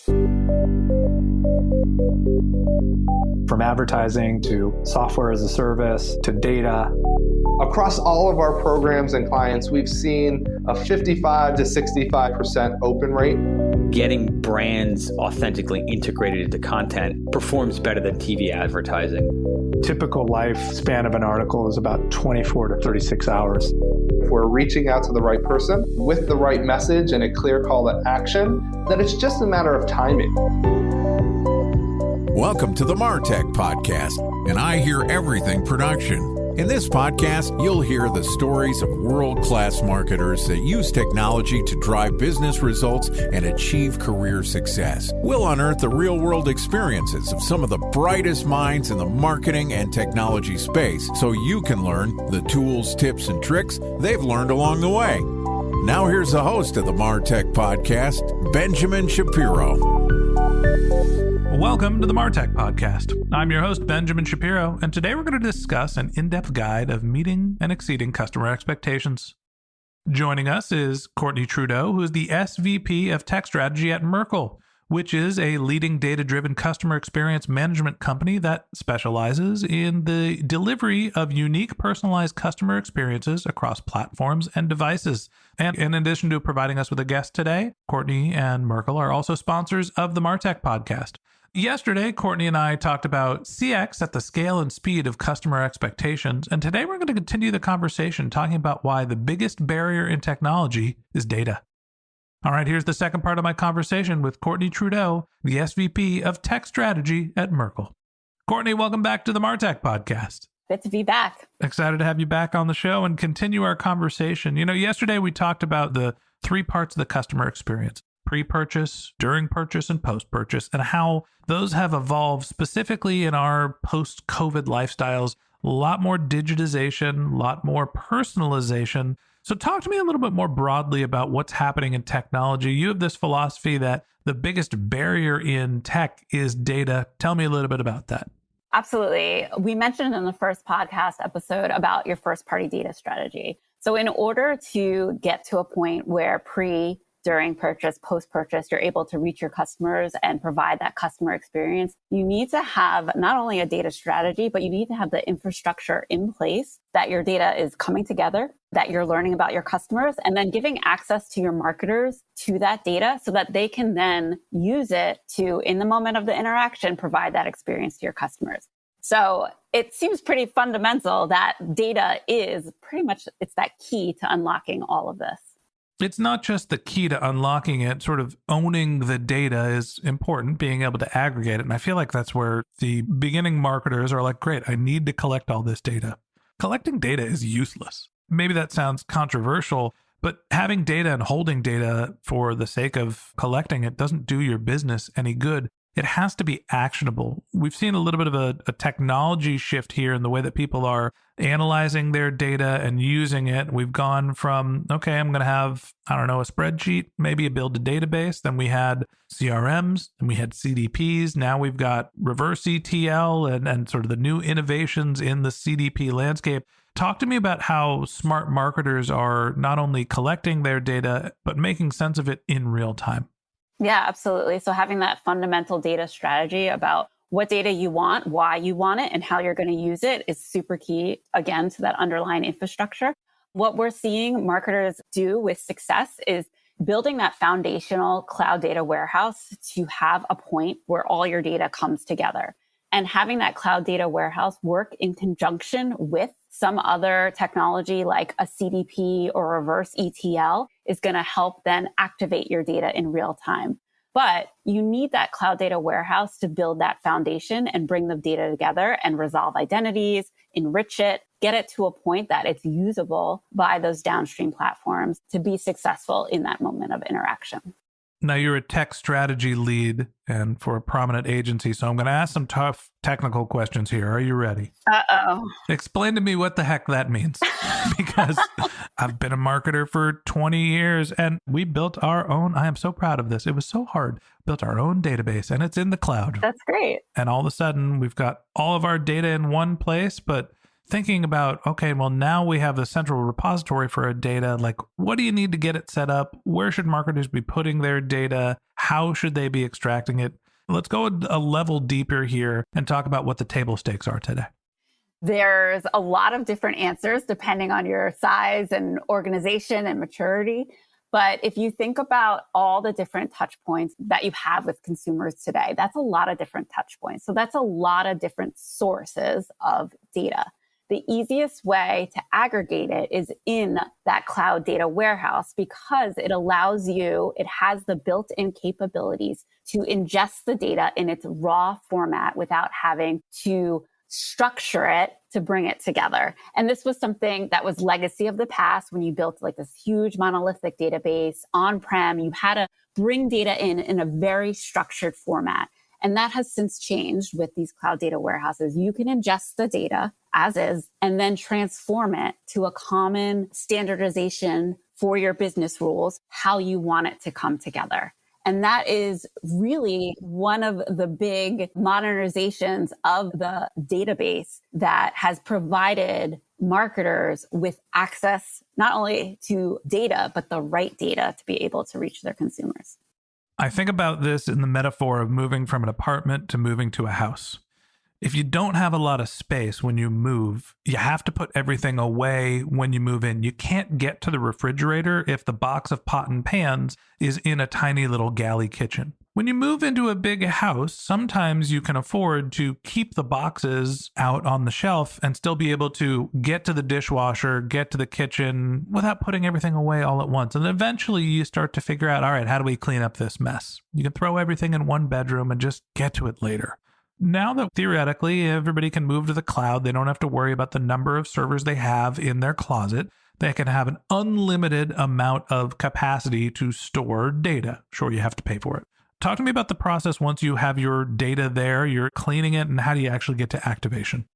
From advertising to software as a service to data. Across all of our programs and clients, we've seen a 55 to 65% open rate. Getting brands authentically integrated into content performs better than TV advertising. Typical lifespan of an article is about 24 to 36 hours. If we're reaching out to the right person with the right message and a clear call to action, then it's just a matter of timing. Welcome to the MarTech Podcast, and I Hear Everything production. In this podcast, you'll hear the stories of world-class marketers that use technology to drive business results and achieve career success. We'll unearth the real-world experiences of some of the brightest minds in the marketing and technology space so you can learn the tools, tips, and tricks they've learned along the way. Now here's the host of the MarTech Podcast, Benjamin Shapiro. Welcome to the MarTech Podcast. I'm your host, Benjamin Shapiro, and today we're going to discuss an in-depth guide of meeting and exceeding customer expectations. Joining us is Courtney Trudeau, who is the SVP of Tech Strategy at Merkle, which is a leading data-driven customer experience management company that specializes in the delivery of unique personalized customer experiences across platforms and devices. And in addition to providing us with a guest today, Courtney and Merkle are also sponsors of the MarTech Podcast. Yesterday, Courtney and I talked about CX at the scale and speed of customer expectations, and today we're going to continue the conversation talking about why the biggest barrier in technology is data. All right, here's the second part of my conversation with Courtney Trudeau, the SVP of Tech Strategy at Merkle. Courtney, welcome back to the MarTech Podcast. Good to be back. Excited to have you back on the show and continue our conversation. You know, yesterday we talked about the three parts of the customer experience: pre-purchase, during purchase, and post-purchase, and how those have evolved specifically in our post-COVID lifestyles. A lot more digitization, a lot more personalization. So talk to me a little bit more broadly about what's happening in technology. You have this philosophy that the biggest barrier in tech is data. Tell me a little bit about that. Absolutely. We mentioned in the first podcast episode about your first-party data strategy. So in order to get to a point where during purchase, post-purchase, you're able to reach your customers and provide that customer experience, you need to have not only a data strategy, but you need to have the infrastructure in place that your data is coming together, that you're learning about your customers, and then giving access to your marketers to that data so that they can then use it to, in the moment of the interaction, provide that experience to your customers. So it seems pretty fundamental that data is pretty much, it's that key to unlocking all of this. It's not just the key to unlocking it, sort of owning the data is important, being able to aggregate it. And I feel like that's where the beginning marketers are like, great, I need to collect all this data. Collecting data is useless. Maybe that sounds controversial, but having data and holding data for the sake of collecting it doesn't do your business any good. It has to be actionable. We've seen a little bit of a technology shift here in the way that people are analyzing their data and using it. We've gone from, okay, I'm going to have, a spreadsheet, maybe a build a database. Then we had CRMs and we had CDPs. Now we've got reverse ETL and sort of the new innovations in the CDP landscape. Talk to me about how smart marketers are not only collecting their data, but making sense of it in real time. Yeah, absolutely. So having that fundamental data strategy about what data you want, why you want it, and how you're going to use it is super key, again, to that underlying infrastructure. What we're seeing marketers do with success is building that foundational cloud data warehouse to have a point where all your data comes together. And having that cloud data warehouse work in conjunction with some other technology like a CDP or reverse ETL is going to help then activate your data in real time. But you need that cloud data warehouse to build that foundation and bring the data together and resolve identities, enrich it, get it to a point that it's usable by those downstream platforms to be successful in that moment of interaction. Now, you're a tech strategy lead and for a prominent agency, so I'm going to ask some tough technical questions here. Are you ready? Uh-oh. Explain to me what the heck that means, because I've been a marketer for 20 years and we built our own. I am so proud of this. It was so hard. Built our own database and it's in the cloud. That's great. And all of a sudden, we've got all of our data in one place, but thinking about, okay, well, now we have a central repository for our data. Like, what do you need to get it set up? Where should marketers be putting their data? How should they be extracting it? Let's go a level deeper here and talk about what the table stakes are today. There's a lot of different answers depending on your size and organization and maturity. But if you think about all the different touch points that you have with consumers today, that's a lot of different touch points. So that's a lot of different sources of data. The easiest way to aggregate it is in that cloud data warehouse because it allows you, it has the built-in capabilities to ingest the data in its raw format without having to structure it to bring it together. And this was something that was legacy of the past when you built like this huge monolithic database on-prem. You had to bring data in a very structured format. And that has since changed with these cloud data warehouses. You can ingest the data as is and then transform it to a common standardization for your business rules, how you want it to come together. And that is really one of the big modernizations of the database that has provided marketers with access not only to data, but the right data to be able to reach their consumers. I think about this in the metaphor of moving from an apartment to moving to a house. If you don't have a lot of space when you move, you have to put everything away when you move in. You can't get to the refrigerator if the box of pot and pans is in a tiny little galley kitchen. When you move into a big house, sometimes you can afford to keep the boxes out on the shelf and still be able to get to the dishwasher, get to the kitchen without putting everything away all at once. And eventually you start to figure out, all right, how do we clean up this mess? You can throw everything in one bedroom and just get to it later. Now that theoretically everybody can move to the cloud, they don't have to worry about the number of servers they have in their closet. They can have an unlimited amount of capacity to store data. Sure, you have to pay for it. Talk to me about the process once you have your data there, you're cleaning it, and how do you actually get to activation?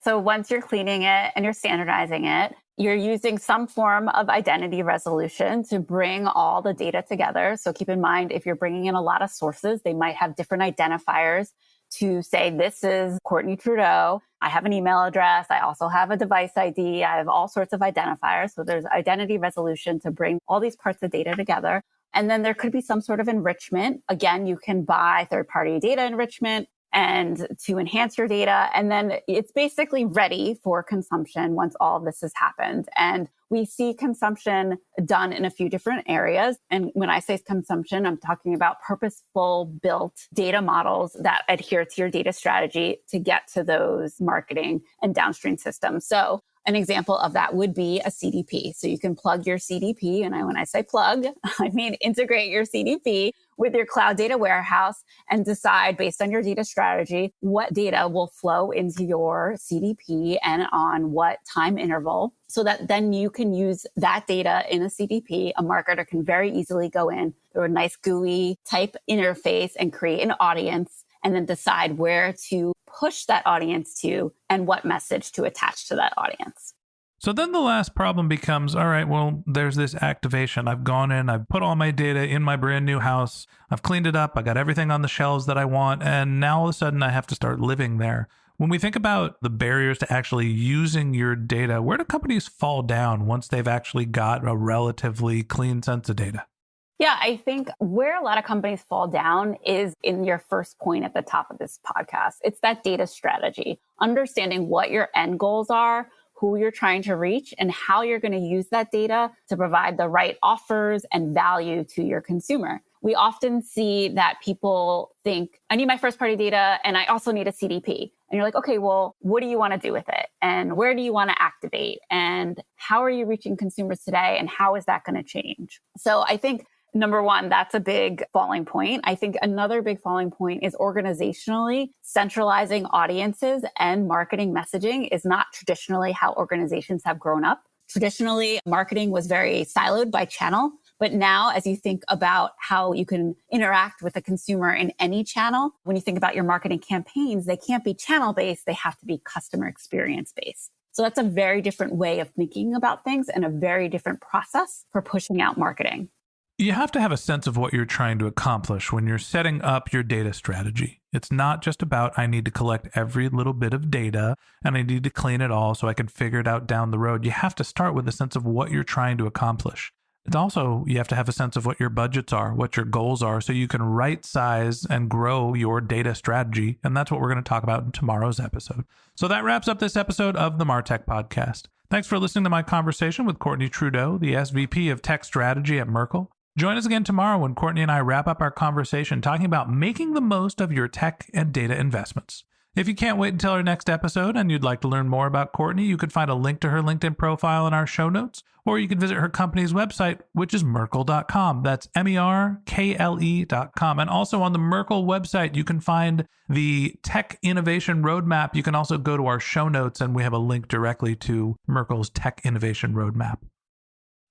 So once you're cleaning it and you're standardizing it, you're using some form of identity resolution to bring all the data together. So keep in mind, if you're bringing in a lot of sources, they might have different identifiers to say, this is Courtney Trudeau. I have an email address. I also have a device ID. I have all sorts of identifiers. So there's identity resolution to bring all these parts of data together. And then there could be some sort of enrichment. Again, you can buy third-party data enrichment and to enhance your data. And then it's basically ready for consumption once all of this has happened. And we see consumption done in a few different areas. And when I say consumption, I'm talking about purposeful built data models that adhere to your data strategy to get to those marketing and downstream systems. So an example of that would be a CDP. So you can plug your CDP. And when I say plug, I mean integrate your CDP with your cloud data warehouse and decide based on your data strategy, what data will flow into your CDP and on what time interval, so that then you can use that data in a CDP. A marketer can very easily go in through a nice GUI type interface and create an audience and then decide where to push that audience to and what message to attach to that audience. So then the last problem becomes, all right, well, there's this activation. I've gone in, I've put all my data in my brand new house. I've cleaned it up. I got everything on the shelves that I want. And now all of a sudden I have to start living there. When we think about the barriers to actually using your data, where do companies fall down once they've actually got a relatively clean sense of data? Yeah, I think where a lot of companies fall down is in your first point at the top of this podcast. It's that data strategy, understanding what your end goals are, who you're trying to reach, and how you're going to use that data to provide the right offers and value to your consumer. We often see that people think, I need my first party data and I also need a CDP. And you're like, okay, well, what do you want to do with it? And where do you want to activate? And how are you reaching consumers today? And how is that going to change? So I think number one, that's a big falling point. I think another big falling point is organizationally centralizing audiences and marketing messaging is not traditionally how organizations have grown up. Traditionally, marketing was very siloed by channel. But now, as you think about how you can interact with a consumer in any channel, when you think about your marketing campaigns, they can't be channel-based. They have to be customer experience-based. So that's a very different way of thinking about things and a very different process for pushing out marketing. You have to have a sense of what you're trying to accomplish when you're setting up your data strategy. It's not just about, I need to collect every little bit of data and I need to clean it all so I can figure it out down the road. You have to start with a sense of what you're trying to accomplish. It's also, you have to have a sense of what your budgets are, what your goals are, so you can right size and grow your data strategy. And that's what we're going to talk about in tomorrow's episode. So that wraps up this episode of the Martech Podcast. Thanks for listening to my conversation with Courtney Trudeau, the SVP of Tech Strategy at Merkle. Join us again tomorrow when Courtney and I wrap up our conversation talking about making the most of your tech and data investments. If you can't wait until our next episode and you'd like to learn more about Courtney, you can find a link to her LinkedIn profile in our show notes, or you can visit her company's website, which is Merkle.com. That's MERKLE.com. And also on the Merkle website, you can find the Tech Innovation Roadmap. You can also go to our show notes, and we have a link directly to Merkle's Tech Innovation Roadmap.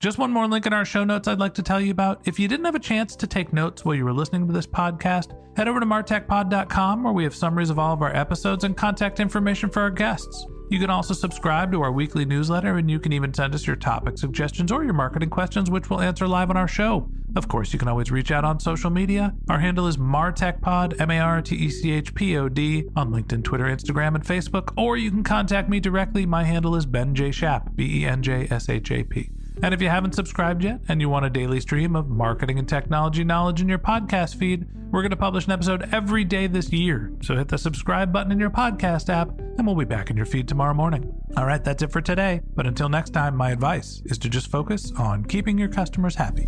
Just one more link in our show notes I'd like to tell you about. If you didn't have a chance to take notes while you were listening to this podcast, head over to martechpod.com, where we have summaries of all of our episodes and contact information for our guests. You can also subscribe to our weekly newsletter, and you can even send us your topic suggestions or your marketing questions, which we'll answer live on our show. Of course, you can always reach out on social media. Our handle is MarTechPod, MarTechPod, on LinkedIn, Twitter, Instagram, and Facebook, or you can contact me directly. My handle is Ben J. Shap, BenJShap. And if you haven't subscribed yet and you want a daily stream of marketing and technology knowledge in your podcast feed, we're going to publish an episode every day this year. So hit the subscribe button in your podcast app, and we'll be back in your feed tomorrow morning. All right, that's it for today. But until next time, my advice is to just focus on keeping your customers happy.